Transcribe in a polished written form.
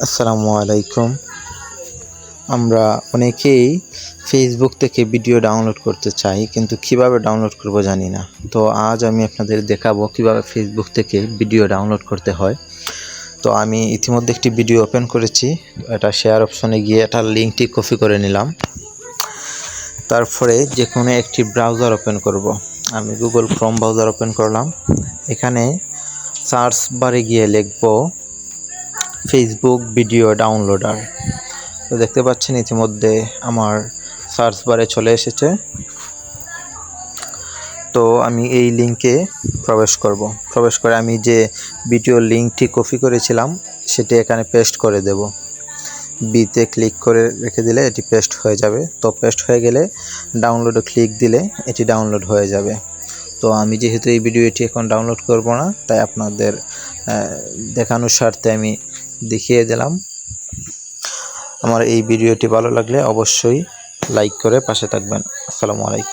আসসালামু আলাইকুম। আমরা অনেকেই ফেসবুক থেকে ভিডিও ডাউনলোড করতে চাই, কিন্তু কিভাবে ডাউনলোড করব জানি না। তো আজ আমি আপনাদের দেখাবো কিভাবে ফেসবুক থেকে ভিডিও ডাউনলোড করতে হয়। তো আমি ইতিমধ্যে একটি ভিডিও ওপেন করেছি। এটা শেয়ার অপশনে গিয়ে এটার লিঙ্কটি কপি করে নিলাম। তারপরে যে কোনো একটি ব্রাউজার ওপেন করব। আমি গুগল ক্রোম ব্রাউজার ওপেন করলাম। এখানে সার্চ বারে গিয়ে লিখব ফেসবুক ভিডিও ডাউনলোডার। তো দেখতে পাচ্ছেন ইতিমধ্যে আমার সার্চ বারে চলে এসেছে। তো আমি এই লিঙ্কে প্রবেশ করে আমি যে ভিডিওর লিঙ্কটি কপি করেছিলাম সেটি এখানে পেস্ট করে দেব। বিতে ক্লিক করে রেখে দিলে এটি পেস্ট হয়ে যাবে। তো পেস্ট হয়ে গেলে ডাউনলোডে ক্লিক দিলে এটি ডাউনলোড হয়ে যাবে। তো আমি যেহেতু এই ভিডিওটি এখন ডাউনলোড করব না, তাই আপনাদের দেখানোর স্বার্থে আমি দেখিয়ে দিলাম। আমার এই ভিডিওটি ভালো লাগলে অবশ্যই লাইক করে পাশে থাকবেন। আসসালামু আলাইকুম।